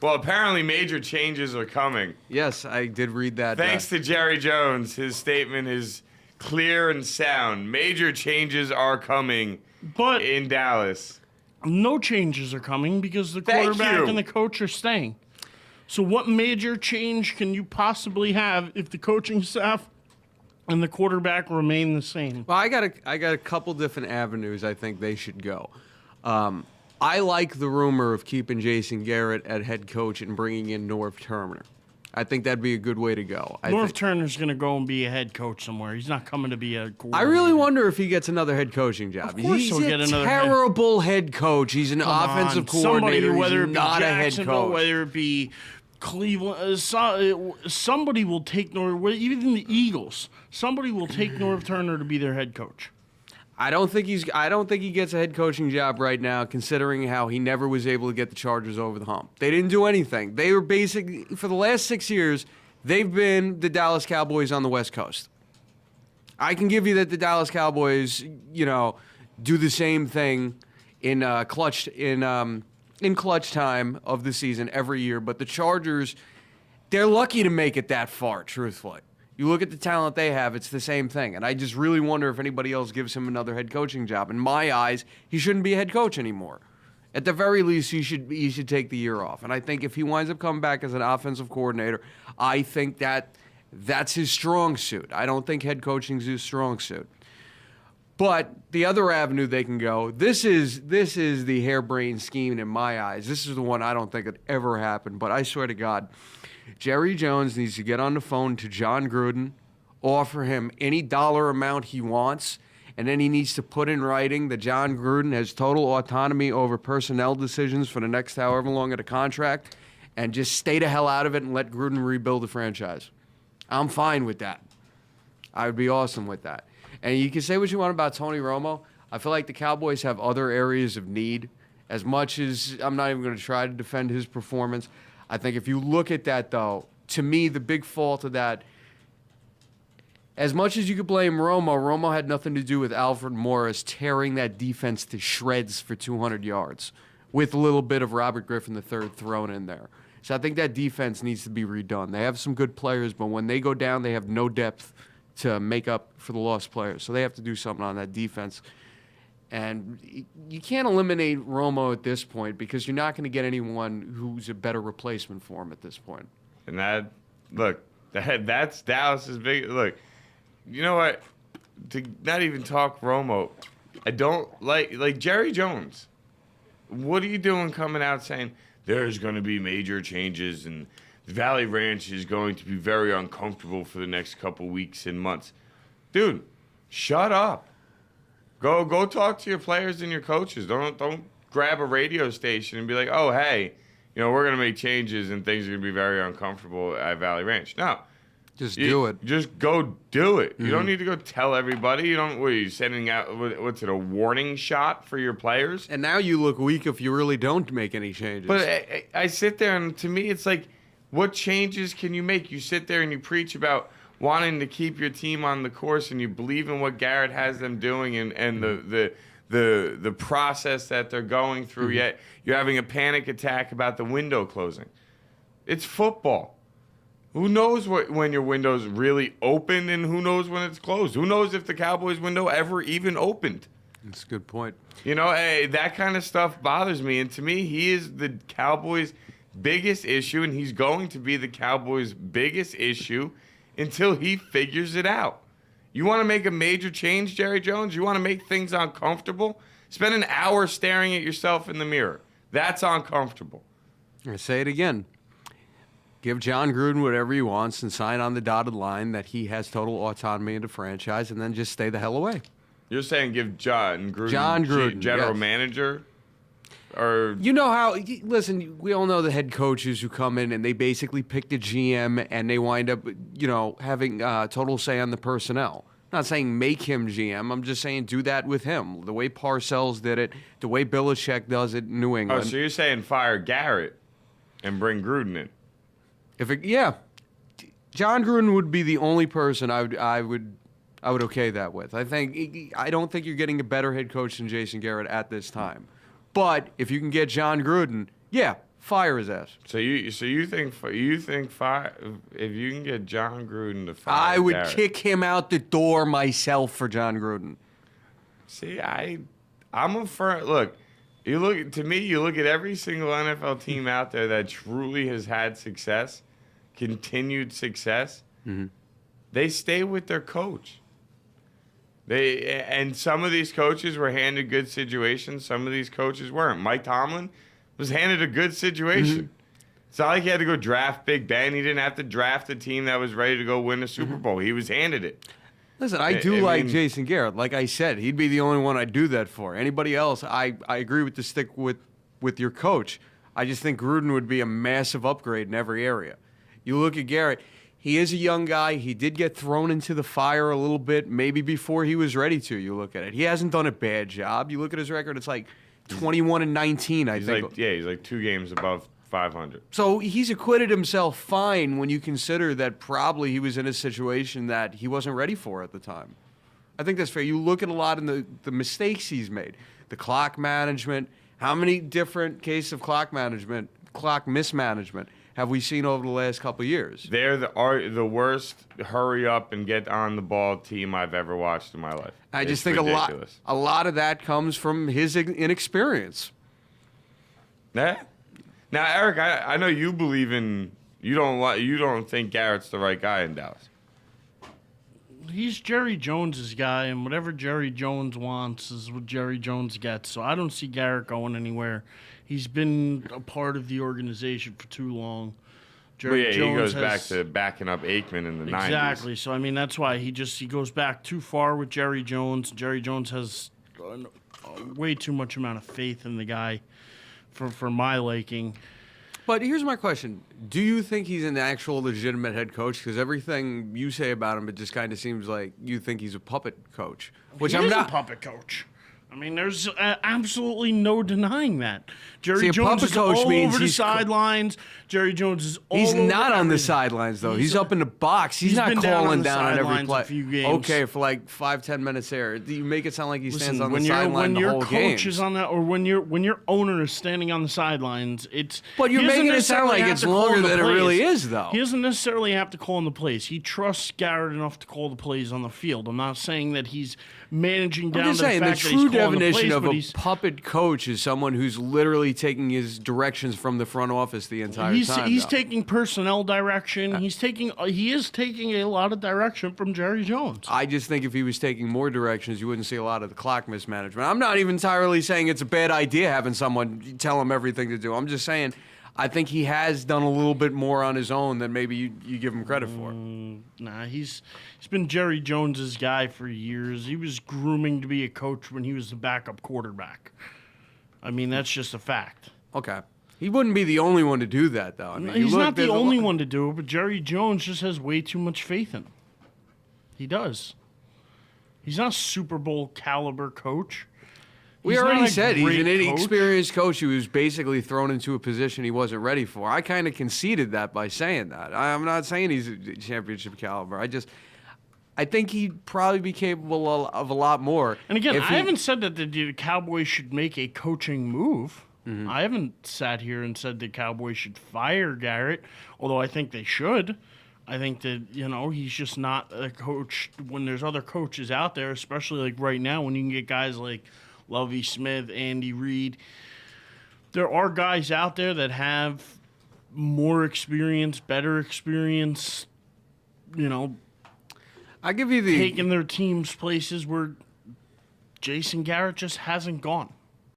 Well, apparently major changes are coming. Yes, I did read that. Thanks to Jerry Jones, his statement is clear and sound. Major changes are coming in Dallas. No changes are coming because the quarterback and the coach are staying. So what major change can you possibly have if the coaching staff and the quarterback remain the same? Well, I got a couple different avenues I think they should go. I like the rumor of keeping Jason Garrett at head coach and bringing in Norv Turner. I think that'd be a good way to go. Norv Turner's going to go and be a head coach somewhere. He's not coming to be a coordinator. I really wonder if he gets another head coaching job. Of course He's he'll get another terrible head coach. He's an offensive coordinator. Whether He's it be not a head coach. Whether it be Cleveland, somebody will take Norv. Even the Eagles, somebody will take Norv Turner to be their head coach. I don't think he gets a head coaching job right now, considering how he never was able to get the Chargers over the hump. They didn't do anything. They were basically, for the last 6 years, they've been the Dallas Cowboys on the West Coast. I can give you that the Dallas Cowboys, do the same thing in clutch time of the season every year, but the Chargers, they're lucky to make it that far, truthfully. You look at the talent they have, it's the same thing. And I just really wonder if anybody else gives him another head coaching job. In my eyes, he shouldn't be a head coach anymore. At the very least, he should take the year off. And I think if he winds up coming back as an offensive coordinator, I think that's his strong suit. I don't think head coaching is his strong suit. But the other avenue they can go, this is the harebrained scheme in my eyes. This is the one I don't think would ever happen. But I swear to God, Jerry Jones needs to get on the phone to John Gruden, offer him any dollar amount he wants, and then he needs to put in writing that John Gruden has total autonomy over personnel decisions for the next however long of the contract, and just stay the hell out of it and let Gruden rebuild the franchise. I'm fine with that. I would be awesome with that. And you can say what you want about Tony Romo. I feel like the Cowboys have other areas of need. As much as I'm not even going to try to defend his performance, I think if you look at that, though, to me, the big fault of that, as much as you could blame Romo had nothing to do with Alfred Morris tearing that defense to shreds for 200 yards with a little bit of Robert Griffin III thrown in there. So I think that defense needs to be redone. They have some good players, but when they go down, they have no depth to make up for the lost players. So they have to do something on that defense. And you can't eliminate Romo at this point because you're not going to get anyone who's a better replacement for him at this point. And that's Dallas's big look. You know what? To not even talk Romo, I don't like Jerry Jones. What are you doing coming out saying there's going to be major changes and Valley Ranch is going to be very uncomfortable for the next couple weeks and months? Dude, shut up. Go talk to your players and your coaches. Don't grab a radio station and be like, oh, hey, we're going to make changes and things are going to be very uncomfortable at Valley Ranch. No. Do it. Just go do it. Mm-hmm. You don't need to go tell everybody. What are you sending out? What's it, a warning shot for your players? And now you look weak if you really don't make any changes. But I sit there and to me it's like, what changes can you make? You sit there and you preach about wanting to keep your team on the course and you believe in what Garrett has them doing and the process that they're going through, yet you're having a panic attack about the window closing. It's football. Who knows when your window's really open and who knows when it's closed? Who knows if the Cowboys window ever even opened? That's a good point. That kind of stuff bothers me. And to me, he is the Cowboys' biggest issue, and he's going to be the Cowboys' biggest issue until he figures it out. You want to make a major change, Jerry Jones? You want to make things uncomfortable? Spend an hour staring at yourself in the mirror. That's uncomfortable. I say it again. Give John Gruden whatever he wants and sign on the dotted line that he has total autonomy in the franchise and then just stay the hell away. You're saying give John Gruden general manager? Or you know how, listen, we all know the head coaches who come in and they basically pick the GM and they wind up, having total say on the personnel. I'm not saying make him GM. I'm just saying do that with him. The way Parcells did it, the way Belichick does it in New England. Oh, so you're saying fire Garrett and bring Gruden in? John Gruden would be the only person I would okay that with. I don't think you're getting a better head coach than Jason Garrett at this time. But if you can get John Gruden, fire his ass. So you think if you can get John Gruden to fire I would Garrett. kick him out the door myself for John Gruden. See, I'm a firm. Look, you look at every single NFL team out there that truly has had success, continued success. Mm-hmm. They stay with their coach. And some of these coaches were handed good situations. Some of these coaches weren't. Mike Tomlin was handed a good situation. Mm-hmm. It's not like he had to go draft Big Ben. He didn't have to draft a team that was ready to go win a Mm-hmm. Super Bowl. He was handed it. Listen, I like Jason Garrett. Like I said, he'd be the only one I'd do that for. Anybody else, I agree with the stick with your coach. I just think Gruden would be a massive upgrade in every area. You look at Garrett, he is a young guy. He did get thrown into the fire a little bit, maybe before he was ready to. You look at it. He hasn't done a bad job. You look at his record, it's like 21-19, I think. He's like 2 games above 500. So he's acquitted himself fine when you consider that probably he was in a situation that he wasn't ready for at the time. I think that's fair. You look at a lot of the mistakes he's made. The clock management. How many different cases of clock mismanagement have we seen over the last couple of years? They're the worst hurry up and get on the ball team I've ever watched in my life. I just It's think ridiculous. a lot of that comes from his inexperience. Yeah. Now, Eric, I know you believe in you don't think Garrett's the right guy in Dallas. He's Jerry Jones's guy, and whatever Jerry Jones wants is what Jerry Jones gets. So I don't see Garrett going anywhere. He's been a part of the organization for too long. Jerry But yeah, Jones he goes has, back to backing up Aikman in the 90s. exactly. So I mean, that's why he goes back too far with Jerry Jones. Jerry Jones has way too much amount of faith in the guy for my liking. But here's my question. Do you think he's an actual legitimate head coach? Because everything you say about him, it just kind of seems like you think he's a puppet coach. Which He I'm is not. a puppet coach. I mean, there's absolutely no denying that. Jerry See, a Jones puppet is coach all means over the he's sidelines. Jerry Jones is all He's over not on the everything. sidelines, though. He's He's up in the box. He's not been down calling on the down on every sidelines play. a few games. Okay, for like 5-10 minutes there. You make it sound like he stands Listen, on when the sideline the your whole coach game. is on that, or when your owner is standing on the sidelines, it's. But you're he doesn't making it sound necessarily like have it's to call longer the than it really plays. is, though. He doesn't necessarily have to call in the plays. He trusts Garrett enough to call the plays on the field. I'm not saying that he's managing down I'm just to saying the the fact that true he's calling the definition plays, of but a he's puppet coach is someone who's literally taking his directions from the front office the entire time. He's though. taking personnel direction. He is taking a lot of direction from Jerry Jones. I just think if he was taking more directions, you wouldn't see a lot of the clock mismanagement. I'm not even entirely saying it's a bad idea having someone tell him everything to do. I'm just saying I think he has done a little bit more on his own than maybe you give him credit for. Nah, he's been Jerry Jones's guy for years. He was grooming to be a coach when he was the backup quarterback. I mean, that's just a fact. Okay. He wouldn't be the only one to do that, though. I mean, He's not the there's a only lot- one to do it, but Jerry Jones just has way too much faith in him. He does. He's not a Super Bowl caliber coach. We He's already not a said he's great an coach. inexperienced coach who was basically thrown into a position he wasn't ready for. I kind of conceded that by saying that. I'm not saying he's a championship caliber. I think he'd probably be capable of a lot more. And again, if I he- haven't said that the Cowboys should make a coaching move. Mm-hmm. I haven't sat here and said the Cowboys should fire Garrett, although I think they should. I think that, he's just not a coach when there's other coaches out there, especially like right now when you can get guys like Lovie Smith, Andy Reid. There are guys out there that have more experience, better experience, I'll give you the taking their teams places where Jason Garrett just hasn't gone.